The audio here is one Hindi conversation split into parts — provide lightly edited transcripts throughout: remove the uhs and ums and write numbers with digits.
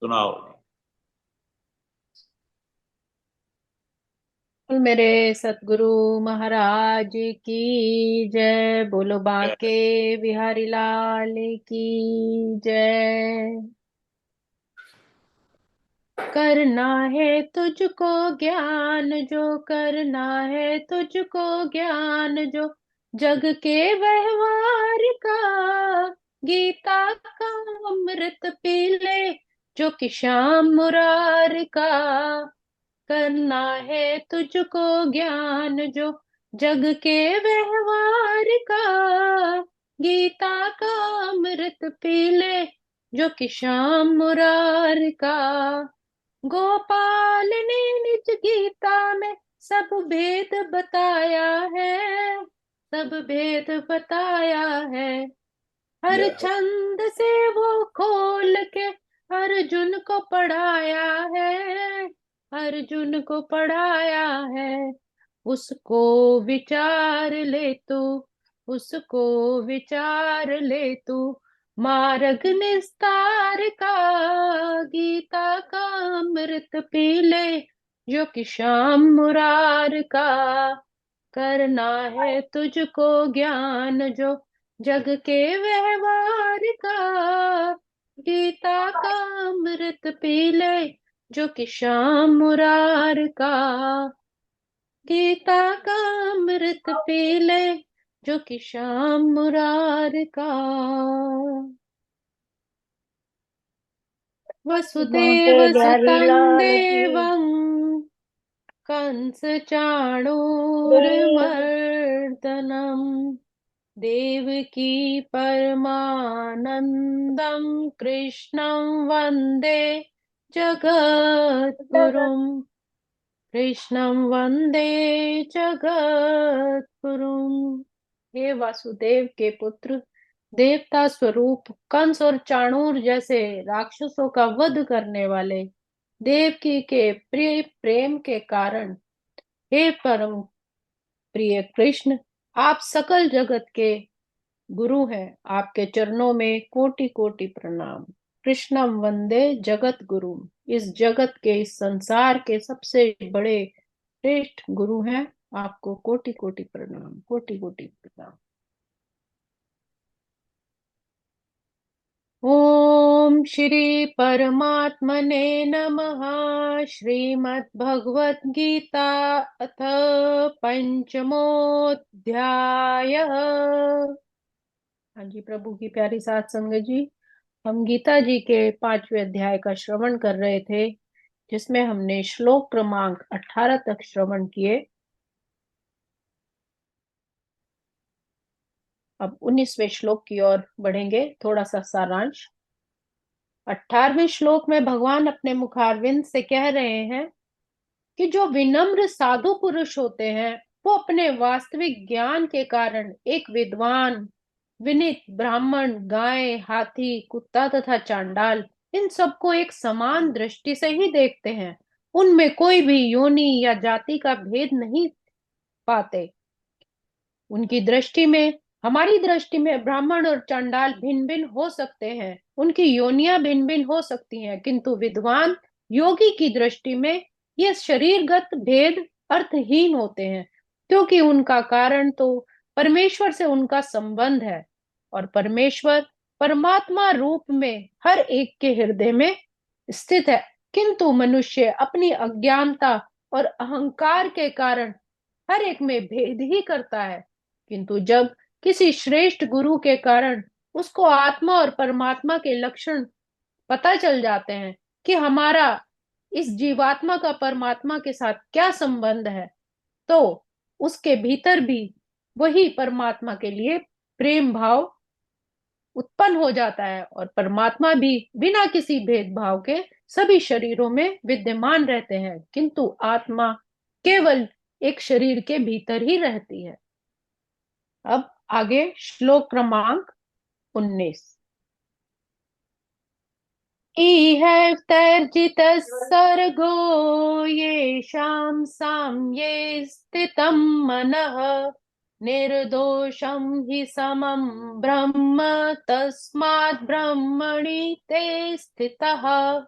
सुनाओ। मेरे सतगुरु महाराज की जय। बोलो बांके बिहारी लाल की जय। करना है तुझको ज्ञान जो, करना है तुझको ज्ञान जो, जग के व्यवहार का। गीता का अमृत पी ले जो कि श्याम मुरार का। करना है तुझको ज्ञान जो, जग के व्यवहार का। गीता का अमृत पी ले जो कि श्याम मुरार का। गोपाल ने निज गीता में सब भेद बताया है, सब भेद बताया है। हर छंद से वो खोल के अर्जुन को पढ़ाया है, अर्जुन को पढ़ाया है। उसको विचार ले तू, उसको विचार ले तू, मार्ग निस्तार का। गीता का अमृत पी ले जो कि श्याम मुरार का। करना है तुझको ज्ञान जो, जग के व्यवहार का। गीता का अमृत पी ले जो कि श्याम मुरार का। गीता का अमृत पी ले जो कि श्याम मुरार का। बांके वसुदेव बिहारी सुतं लाल की देवं कंस जय। चाणूरमर्दनम् देवकी परमानन्दं कृष्णं वन्दे जगद्गुरुम्। कृष्णं वन्दे जगद्गुरुम्। हे वासुदेव के पुत्र, देवता स्वरूप कंस और चाणूर जैसे राक्षसों का वध करने वाले, देवकी के प्रिय प्रेम के कारण, हे परम प्रिय कृष्ण, आप सकल जगत के गुरु हैं। आपके चरणों में कोटि कोटि प्रणाम। कृष्णम वंदे जगत गुरु, इस जगत के, इस संसार के सबसे बड़े श्रेष्ठ गुरु हैं। आपको कोटि कोटि प्रणाम, कोटि कोटि प्रणाम। ओम श्री परमात्मने नमः। श्रीमद् भगवत गीता अथ पंचमोऽध्यायः। हाँ जी, प्रभु की प्यारी साथ संगत जी, हम गीता जी के 5वें अध्याय का श्रवण कर रहे थे, जिसमें हमने श्लोक क्रमांक 18 तक श्रवण किए। अब 19वें श्लोक की ओर बढ़ेंगे। थोड़ा सा सारांश। 18वें श्लोक में भगवान अपने मुखारविंद से कह रहे हैं कि जो विनम्र साधु पुरुष होते हैं, वो अपने वास्तविक ज्ञान के कारण एक विद्वान, विनीत ब्राह्मण, गाय, हाथी, कुत्ता तथा चांडाल, इन सबको एक समान दृष्टि से ही देखते हैं। उनमें कोई भी योनि या जाति का भेद नहीं पाते। उनकी दृष्टि में, हमारी दृष्टि में ब्राह्मण और चांडाल भिन्न भिन्न हो सकते हैं, उनकी योनियां भिन्न भिन्न हो सकती हैं, किंतु विद्वान योगी की दृष्टि में ये शरीरगत भेद अर्थहीन होते हैं, क्योंकि उनका कारण तो परमेश्वर से उनका संबंध है, और परमेश्वर परमात्मा रूप में हर एक के हृदय में स्थित है। किंतु मनुष्य अपनी अज्ञानता और अहंकार के कारण हर एक में भेद ही करता है। किंतु जब किसी श्रेष्ठ गुरु के कारण उसको आत्मा और परमात्मा के लक्षण पता चल जाते हैं कि हमारा इस जीवात्मा का परमात्मा के साथ क्या संबंध है, तो उसके भीतर भी वही परमात्मा के लिए प्रेम भाव उत्पन्न हो जाता है, और परमात्मा भी बिना किसी भेदभाव के सभी शरीरों में विद्यमान रहते हैं, किंतु आत्मा केवल एक शरीर के भीतर ही रहती है। अब आगे श्लोक क्रमांक 19। इह तर्जितः सर्गो येषां साम्ये स्थितं मनः, निर्दोषं हि समं ब्रह्म, तस्मात् ब्रह्मणि ते स्थितः।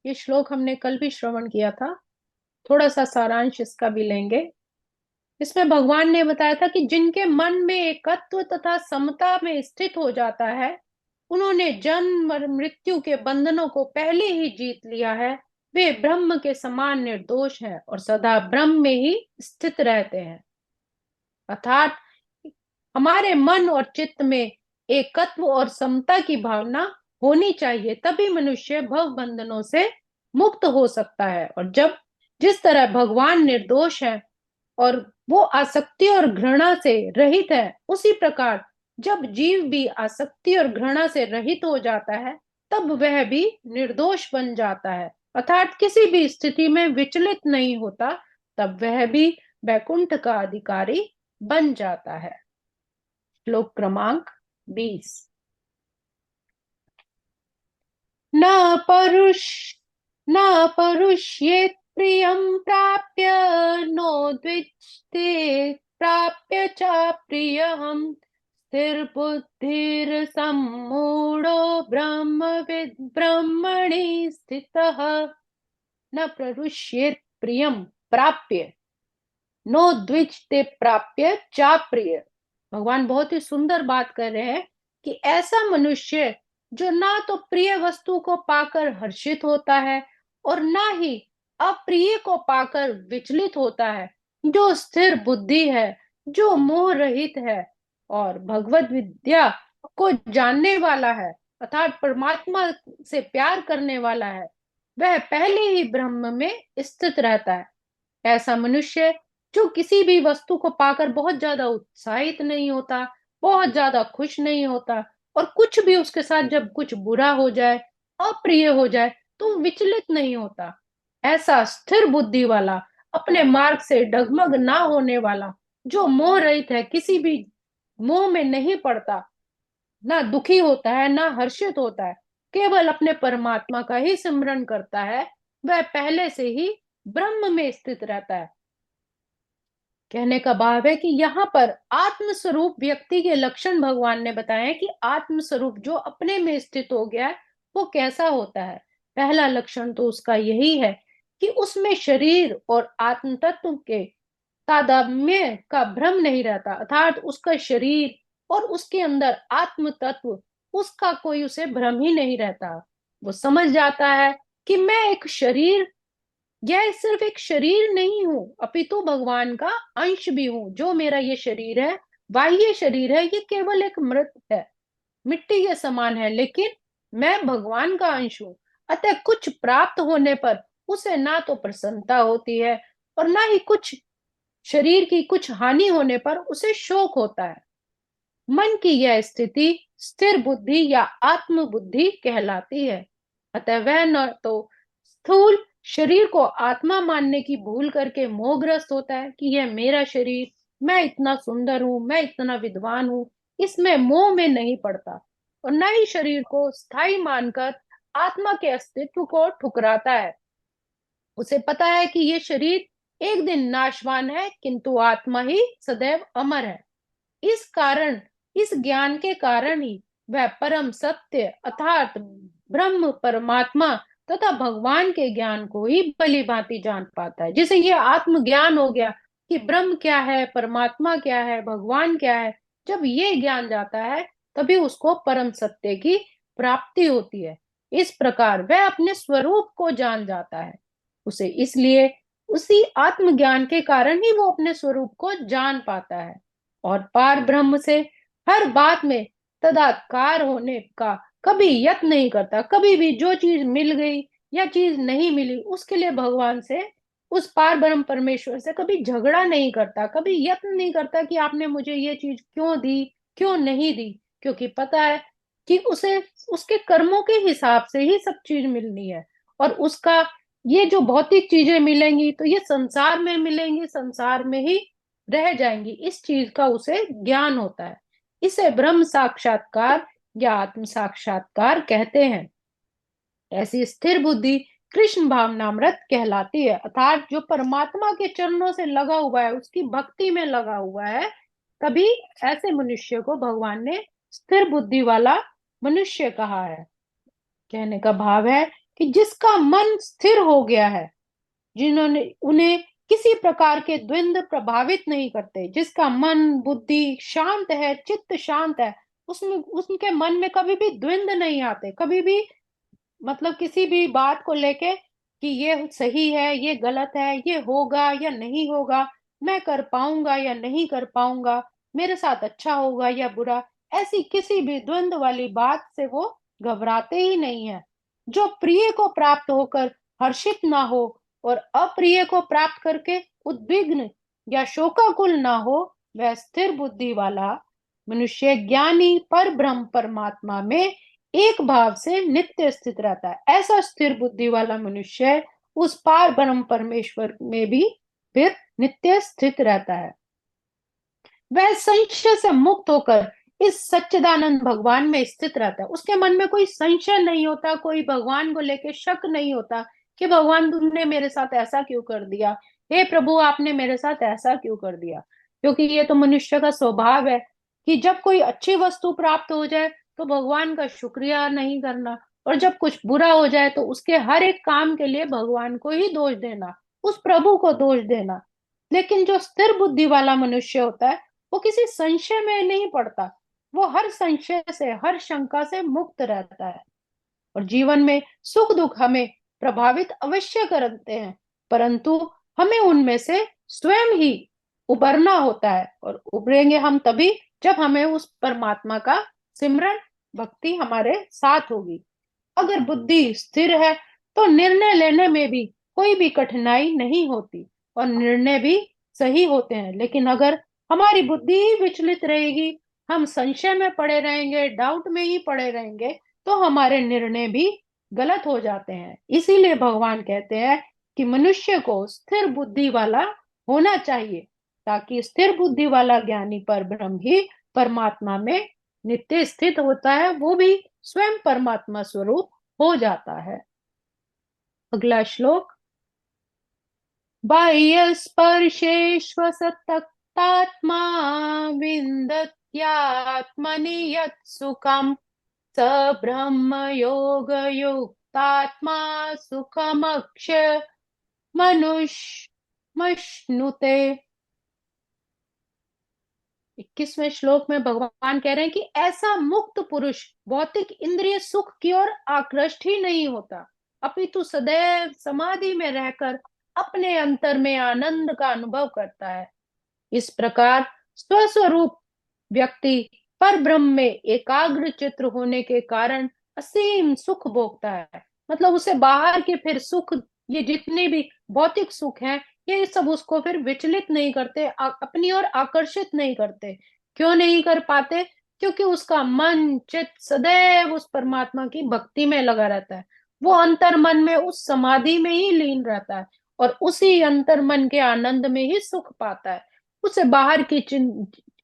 ये श्लोक हमने कल भी श्रवण किया था, थोड़ा सा सारांश इसका भी लेंगे। इसमें भगवान ने बताया था कि जिनके मन में एकत्व तथा समता में स्थित हो जाता है, उन्होंने जन्म और मृत्यु के बंधनों को पहले ही जीत लिया है। वे ब्रह्म के समान निर्दोष हैं और सदा ब्रह्म में ही स्थित रहते हैं। अर्थात हमारे मन और चित्त में एकत्व और समता की भावना होनी चाहिए, तभी मनुष्य भव बंधनों से मुक्त हो सकता है। और जब जिस तरह भगवान निर्दोष है और वो आसक्ति और घृणा से रहित है, उसी प्रकार जब जीव भी आसक्ति और घृणा से रहित हो जाता है, तब वह भी निर्दोष बन जाता है, अर्थात किसी भी स्थिति में विचलित नहीं होता, तब वह भी वैकुंठ का अधिकारी बन जाता है। श्लोक क्रमांक 20। न परुष न परुष्येत् प्रियं प्राप्य, नो द्विजते प्राप्य च प्रियम्, स्थिरबुद्धिर्सम्मूढो ब्रह्मविद् ब्रह्मणि स्थितः। न परुष्येत् प्रियं प्राप्य, नो द्विजते प्राप्य चा प्रिय। भगवान बहुत ही सुंदर बात कर रहे हैं कि ऐसा मनुष्य जो ना तो प्रिय वस्तु को पाकर हर्षित होता है और ना ही अप्रिय को पाकर विचलित होता है, जो स्थिर बुद्धि है, जो मोह रहित है और भगवत विद्या को जानने वाला है, अर्थात परमात्मा से प्यार करने वाला है, वह पहले ही ब्रह्म में स्थित रहता है। ऐसा मनुष्य जो किसी भी वस्तु को पाकर बहुत ज्यादा उत्साहित नहीं होता, बहुत ज्यादा खुश नहीं होता, और कुछ भी उसके साथ जब कुछ बुरा हो जाए, अप्रिय हो जाए, तो विचलित नहीं होता। ऐसा स्थिर बुद्धि वाला, अपने मार्ग से डगमग ना होने वाला, जो मोह रहित है, किसी भी मोह में नहीं पड़ता, ना दुखी होता है ना हर्षित होता है, केवल अपने परमात्मा का ही सिमरन करता है, वह पहले से ही ब्रह्म में स्थित रहता है। कहने का भाव है कि यहाँ पर आत्म स्वरूप व्यक्ति के लक्षण भगवान ने बताए कि आत्म स्वरूप जो अपने में स्थित हो गया है, वो कैसा होता है। पहला लक्षण तो उसका यही है कि उसमें शरीर और आत्म तत्व के तादात्म्य का भ्रम नहीं रहता, अर्थात उसका शरीर और उसके अंदर आत्म तत्व, उसका कोई उसे भ्रम ही नहीं रहता। वो समझ जाता है कि मैं एक शरीर, यह सिर्फ एक शरीर नहीं हूं, अपितु भगवान का अंश भी हूं। जो मेरा ये शरीर है, बाह्य शरीर है, ये केवल एक मृत है, मिट्टी के समान है, लेकिन मैं भगवान का अंश हूं। अतः कुछ प्राप्त होने पर उसे ना तो प्रसन्नता होती है और ना ही कुछ शरीर की कुछ हानि होने पर उसे शोक होता है। मन की यह स्थिति स्थिर बुद्धि या आत्म बुद्धि कहलाती है। अतः वह न तो स्थूल शरीर को आत्मा मानने की भूल करके मोहग्रस्त होता है कि यह मेरा शरीर, मैं इतना सुंदर हूं, मैं इतना विद्वान हूं, इसमें मोह में नहीं पड़ता, और न ही शरीर को स्थायी मानकर आत्मा के अस्तित्व को ठुकराता है। उसे पता है कि ये शरीर एक दिन नाशवान है, किंतु आत्मा ही सदैव अमर है। इस कारण, इस ज्ञान के कारण ही वह परम सत्य अर्थात ब्रह्म परमात्मा तथा भगवान के ज्ञान को ही भली भांति जान पाता है। जिसे ये आत्म ज्ञान हो गया कि ब्रह्म क्या है, परमात्मा क्या है, भगवान क्या है, जब ये ज्ञान जाता है, तभी उसको परम सत्य की प्राप्ति होती है। इस प्रकार वह अपने स्वरूप को जान जाता है। उसे इसलिए उसी आत्मज्ञान के कारण ही वो अपने स्वरूप को जान पाता है और पार ब्रह्म से हर बात में तदाकार होने का कभी यत्न नहीं करता। कभी भी जो चीज मिल गई या चीज नहीं मिली, उसके लिए भगवान से, उस पार ब्रह्म परमेश्वर से कभी झगड़ा नहीं करता, कभी यत्न नहीं करता कि आपने मुझे ये चीज क्यों दी, क्यों नहीं दी, क्योंकि पता है कि उसे उसके कर्मों के हिसाब से ही सब चीज मिलनी है। और उसका ये जो भौतिक चीजें मिलेंगी तो ये संसार में मिलेंगी, संसार में ही रह जाएंगी, इस चीज का उसे ज्ञान होता है। इसे ब्रह्म साक्षात्कार या आत्म साक्षात्कार कहते हैं। ऐसी स्थिर बुद्धि कृष्ण भावनामृत कहलाती है, अर्थात जो परमात्मा के चरणों से लगा हुआ है, उसकी भक्ति में लगा हुआ है, तभी ऐसे मनुष्य को भगवान ने स्थिर बुद्धि वाला मनुष्य कहा है। कहने का भाव है कि जिसका मन स्थिर हो गया है, जिन्होंने उन्हें किसी प्रकार के द्वंद्व प्रभावित नहीं करते, जिसका मन बुद्धि शांत है, चित्त शांत है, उसमें उनके मन में कभी भी द्वंद्व नहीं आते, कभी भी मतलब किसी भी बात को लेके कि ये सही है, ये गलत है, ये होगा या नहीं होगा, मैं कर पाऊंगा या नहीं कर पाऊंगा, मेरे साथ अच्छा होगा या बुरा, ऐसी किसी भी द्वंद्व वाली बात से वो घबराते ही नहीं है। जो प्रिय को प्राप्त होकर हर्षित ना हो और अप्रिय को प्राप्त करके उद्विग्न या शोकाकुल ना हो, वह स्थिर बुद्धि वाला मनुष्य ज्ञानी पर ब्रह्म परमात्मा में एक भाव से नित्य स्थित रहता है। ऐसा स्थिर बुद्धि वाला मनुष्य उस पार ब्रह्म परमेश्वर में भी फिर नित्य स्थित रहता है। वह संशय से मुक्त होकर इस सच्चिदानंद भगवान में स्थित रहता है। उसके मन में कोई संशय नहीं होता, कोई भगवान को लेकर शक नहीं होता कि भगवान तुमने मेरे साथ ऐसा क्यों कर दिया, हे प्रभु आपने मेरे साथ ऐसा क्यों कर दिया। क्योंकि ये तो मनुष्य का स्वभाव है कि जब कोई अच्छी वस्तु प्राप्त हो जाए तो भगवान का शुक्रिया नहीं करना, और जब कुछ बुरा हो जाए तो उसके हर एक काम के लिए भगवान को ही दोष देना, उस प्रभु को दोष देना। लेकिन जो स्थिर बुद्धि वाला मनुष्य होता है वो किसी संशय में नहीं पड़ता, वो हर संशय से, हर शंका से मुक्त रहता है। और जीवन में सुख दुख हमें प्रभावित अवश्य करते हैं, परंतु हमें उनमें से स्वयं ही उबरना होता है, और उबरेंगे हम तभी जब हमें उस परमात्मा का सिमरन भक्ति हमारे साथ होगी। अगर बुद्धि स्थिर है तो निर्णय लेने में भी कोई भी कठिनाई नहीं होती और निर्णय भी सही होते हैं। लेकिन अगर हमारी बुद्धि ही विचलित रहेगी, हम संशय में पड़े रहेंगे, डाउट में ही पड़े रहेंगे, तो हमारे निर्णय भी गलत हो जाते हैं। इसीलिए भगवान कहते हैं कि मनुष्य को स्थिर बुद्धि वाला होना चाहिए, ताकि स्थिर बुद्धि वाला ज्ञानी पर ब्रह्म ही परमात्मा में नित्य स्थित होता है, वो भी स्वयं परमात्मा स्वरूप हो जाता है। अगला श्लोक। बाह्य स्पर्शेष्वसक्तात्मा विन्दत्यात्मनि यत् सुखम् स ब्रह्म योग युक्तात्मा सुखमक्ष मनुष्मश्नुते। 21वें श्लोक में भगवान कह रहे हैं कि ऐसा मुक्त पुरुष भौतिक इंद्रिय सुख की ओर आकृष्ट ही नहीं होता, अपितु सदैव समाधि में रहकर अपने अंतर में आनंद का अनुभव करता है। इस प्रकार स्वस्वरूप व्यक्ति पर ब्रह्म में एकाग्र चित्र होने के कारण असीम सुख भोगता है। मतलब उसे बाहर के फिर सुख, ये जितने भी भौतिक सुख हैं, ये सब उसको फिर विचलित नहीं करते, अपनी ओर आकर्षित नहीं करते। क्यों नहीं कर पाते? क्योंकि उसका मन चित्त सदैव उस परमात्मा की भक्ति में लगा रहता है। वो अंतर मन में उस समाधि में ही लीन रहता है और उसी अंतर मन के आनंद में ही सुख पाता है। उसे बाहर की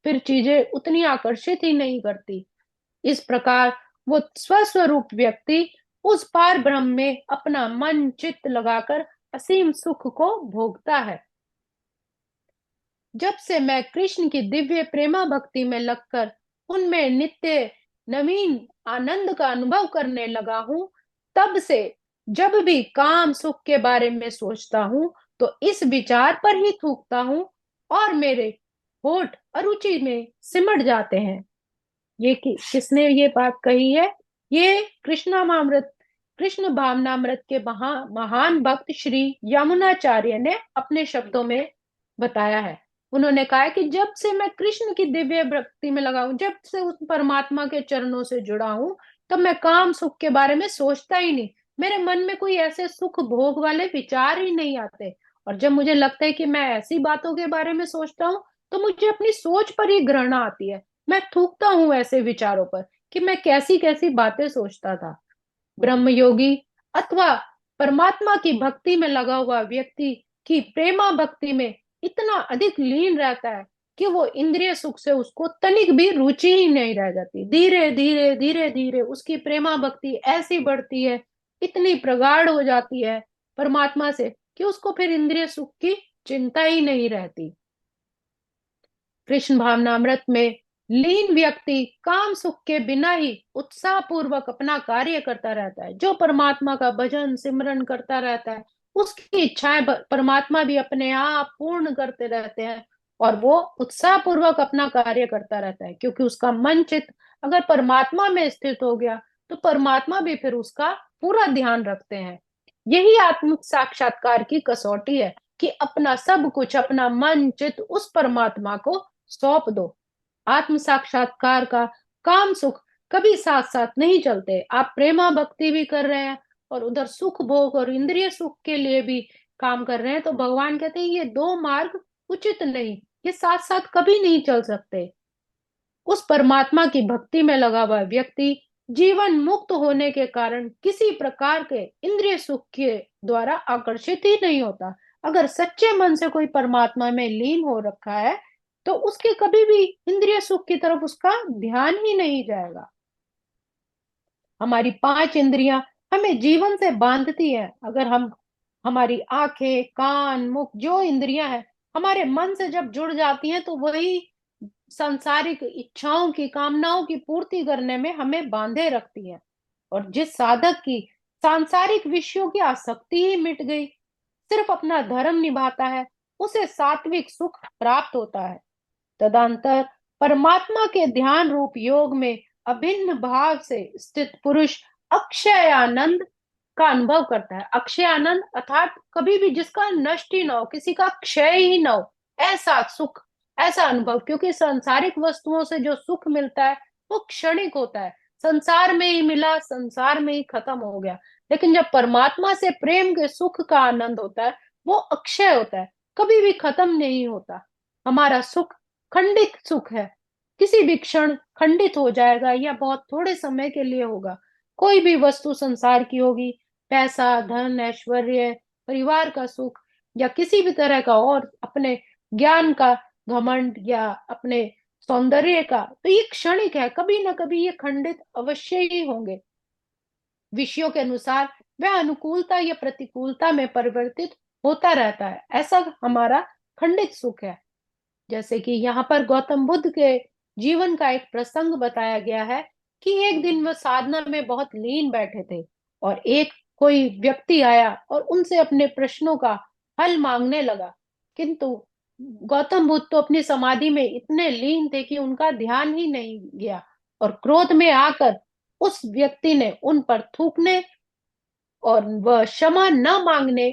फिर चीजें उतनी आकर्षित ही नहीं करती। इस प्रकार वो स्वस्वरूप व्यक्ति उस पार ब्रह्म में अपना मन चित्त लगाकर असीम सुख को भोगता है। जब से मैं कृष्ण की दिव्य प्रेमा भक्ति में लगकर उनमें नित्य नवीन आनंद का अनुभव करने लगा हूं, तब से जब भी काम सुख के बारे में सोचता हूं तो इस विचार पर ही थूकता हूं और मेरे होठ अरुचि में सिमट जाते हैं। ये किसने ये बात कही है? ये कृष्णामृत, कृष्ण भावनामृत के महान भक्त श्री यमुनाचार्य ने अपने शब्दों में बताया है। उन्होंने कहा है कि जब से मैं कृष्ण की दिव्य भक्ति में लगा हूं, जब से उस परमात्मा के चरणों से जुड़ा हूं, तब मैं काम सुख के बारे में सोचता ही नहीं। मेरे मन में कोई ऐसे सुख भोग वाले विचार ही नहीं आते। और जब मुझे लगता है कि मैं ऐसी बातों के बारे में सोचता हूँ तो मुझे अपनी सोच पर ही घृणा आती है। मैं थूकता हूँ ऐसे विचारों पर कि मैं कैसी कैसी बातें सोचता था। ब्रह्म योगी अथवा परमात्मा की भक्ति में लगा हुआ व्यक्ति की प्रेमा भक्ति में इतना अधिक लीन रहता है कि वो इंद्रिय सुख से उसको तनिक भी रुचि ही नहीं रह जाती। धीरे धीरे धीरे धीरे उसकी प्रेमा भक्ति ऐसी बढ़ती है, इतनी प्रगाढ़ हो जाती है परमात्मा से कि उसको फिर इंद्रिय सुख की चिंता ही नहीं रहती। कृष्ण भावनामृत में लीन व्यक्ति काम सुख के बिना ही उत्साह पूर्वक अपना कार्य करता रहता है। जो परमात्मा का भजन सिमरन करता रहता है, उसकी इच्छाएं परमात्मा भी अपने आप पूर्ण करते रहते हैं, और वो उत्साह पूर्वक अपना कार्य करता रहता है, क्योंकि उसका मन चित्त अगर परमात्मा में स्थित हो गया तो परमात्मा भी फिर उसका पूरा ध्यान रखते हैं। यही आत्म साक्षात्कार की कसौटी है कि अपना सब कुछ, अपना मन चित्त उस परमात्मा को सौंप दो। आत्म साक्षात्कार का काम सुख कभी साथ साथ नहीं चलते। आप प्रेमा भक्ति भी कर रहे हैं और उधर सुख भोग और इंद्रिय सुख के लिए भी काम कर रहे हैं, तो भगवान कहते हैं ये दो मार्ग उचित नहीं, ये साथ साथ कभी नहीं चल सकते। उस परमात्मा की भक्ति में लगा हुआ व्यक्ति जीवन मुक्त होने के कारण किसी प्रकार के इंद्रिय सुख के द्वारा आकर्षित ही नहीं होता। अगर सच्चे मन से कोई परमात्मा में लीन हो रखा है तो उसके कभी भी इंद्रिय सुख की तरफ उसका ध्यान ही नहीं जाएगा। हमारी पांच इंद्रियां हमें जीवन से बांधती है। अगर हम, हमारी आंखें कान मुख जो इंद्रियां हैं, हमारे मन से जब जुड़ जाती हैं तो वही सांसारिक इच्छाओं की कामनाओं की पूर्ति करने में हमें बांधे रखती है। और जिस साधक की सांसारिक विषयों की आसक्ति ही मिट गई, सिर्फ अपना धर्म निभाता है, उसे सात्विक सुख प्राप्त होता है। तदंतर परमात्मा के ध्यान रूप योग में अभिन्न भाव से स्थित पुरुष अक्षय आनंद का अनुभव करता है। अक्षय आनंद अर्थात कभी भी जिसका नष्ट ही ना हो, किसी का क्षय ही ना हो, ऐसा सुख, ऐसा अनुभव। क्योंकि सांसारिक वस्तुओं से जो सुख मिलता है वो क्षणिक होता है, संसार में ही मिला, संसार में ही खत्म हो गया। लेकिन जब परमात्मा से प्रेम के सुख का आनंद होता है, वो अक्षय होता है, कभी भी खत्म नहीं होता। हमारा सुख खंडित सुख है, किसी भी क्षण खंडित हो जाएगा या बहुत थोड़े समय के लिए होगा। कोई भी वस्तु संसार की होगी, पैसा धन ऐश्वर्य परिवार का सुख या किसी भी तरह का और अपने ज्ञान का घमंड या अपने सौंदर्य का, तो ये क्षणिक है, कभी ना कभी ये खंडित अवश्य ही होंगे। विषयों के अनुसार वह अनुकूलता या प्रतिकूलता में परिवर्तित होता रहता है, ऐसा हमारा खंडित सुख है। जैसे कि यहाँ पर गौतम बुद्ध के जीवन का एक प्रसंग बताया गया है कि एक दिन वह साधना में बहुत लीन बैठे थे और एक कोई व्यक्ति आया और उनसे अपने प्रश्नों का हल मांगने लगा। किंतु गौतम बुद्ध तो अपनी समाधि में इतने लीन थे कि उनका ध्यान ही नहीं गया, और क्रोध में आकर उस व्यक्ति ने उन पर थूकने और वह क्षमा न मांगने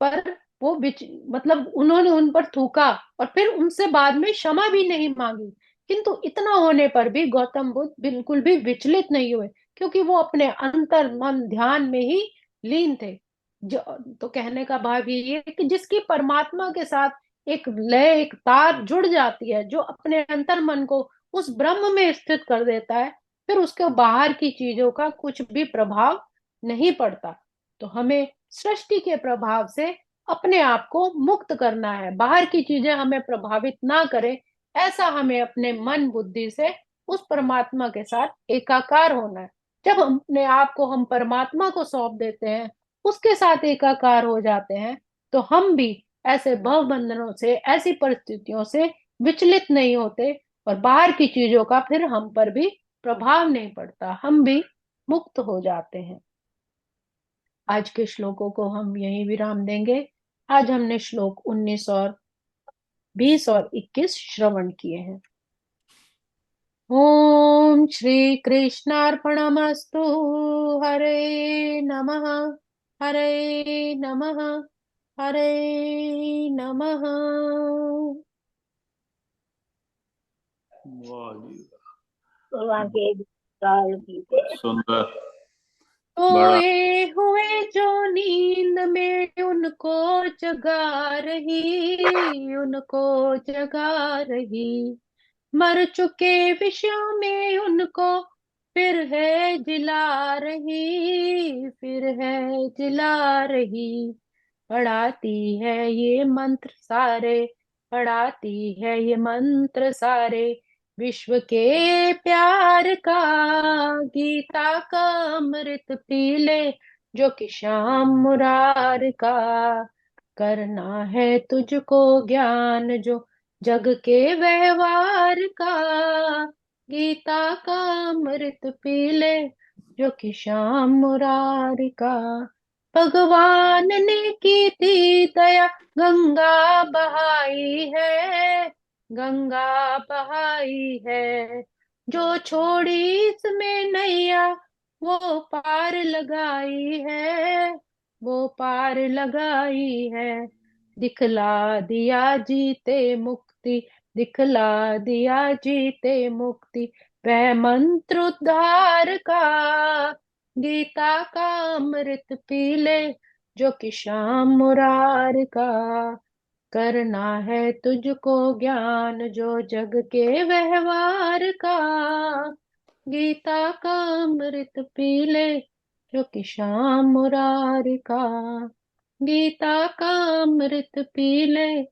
पर वो मतलब उन्होंने उन पर थूका और फिर उनसे बाद में क्षमा भी नहीं मांगी। किंतु इतना होने पर भी गौतम बुद्ध बिल्कुल भी विचलित नहीं हुए, क्योंकि वो अपने अंतर मन ध्यान में ही लीन थे। जो, तो कहने का भाव ये है कि जिसकी परमात्मा के साथ एक लय एक तार जुड़ जाती है, जो अपने अंतर मन को उस ब्रह्म में स्थित कर देता है, फिर उसके बाहर की चीजों का कुछ भी प्रभाव नहीं पड़ता। तो हमें सृष्टि के प्रभाव से अपने आप को मुक्त करना है, बाहर की चीजें हमें प्रभावित ना करें, ऐसा हमें अपने मन बुद्धि से उस परमात्मा के साथ एकाकार होना है। जब हम अपने आप को हम परमात्मा को सौंप देते हैं, उसके साथ एकाकार हो जाते हैं, तो हम भी ऐसे भव बंधनों से, ऐसी परिस्थितियों से विचलित नहीं होते, और बाहर की चीजों का फिर हम पर भी प्रभाव नहीं पड़ता, हम भी मुक्त हो जाते हैं। आज के श्लोकों को हम यहीं विराम देंगे। आज हमने श्लोक 19 और 20 और 21 श्रवण किए हैं। ओम श्री कृष्णार्पणमस्तु। हरे नमः, हरे नमः, हरे नमः। भगवान के विचार की जय। सुंदर, बड़ा सोए हुए जो नींद में उनको जगा रही, उनको जगा रही, मर चुके विषयों में उनको फिर है जिला रही, फिर है जिला रही। पढ़ाती है ये मंत्र सारे, पढ़ाती है ये मंत्र सारे, विश्व के प्यार का, गीता का अमृत पी ले जो कि श्याम मुरार का। करना है तुझको ज्ञान जो जग के व्यवहार का, गीता का अमृत पी ले जो कि श्याम मुरारी का। भगवान ने की थी दया, गंगा बहाई है, गंगा बहाई है। जो छोड़ी इसमें नैया, वो पार लगाई है, वो पार लगाई है। दिखला दिया जीते मुक्ति, दिखला दिया जीते मुक्ति, वह मंत्र उद्धार का, गीता का अमृत पी ले जो कि श्याम मुरार का। करना है तुझको ज्ञान जो जग के व्यवहार का, गीता का अमृत पी ले जो कि श्याम मुरारी का। गीता का अमृत पी ले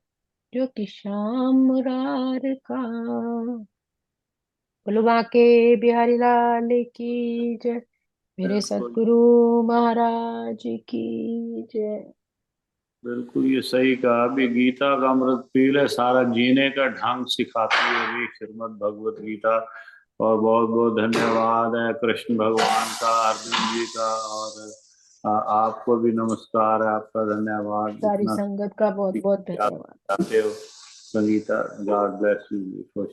जो कि श्याम मुरार का। बोलो बांके बिहारी लाल की जय, मेरे बिल्कुल सतगुरु महाराज की जय। बिल्कुल, ये सही कहा। अभी गीता का अमृत पी ले, सारा जीने का ढंग सिखाती है भी श्रीमद् भगवत गीता। और बहुत बहुत धन्यवाद है कृष्ण भगवान का, अर्जुन जी का, और आपको भी नमस्कार है, आपका धन्यवाद। सारी इतना संगत का बहुत बहुत धन्यवाद। चाहते हो संगीता, गॉड ब्लेस यू।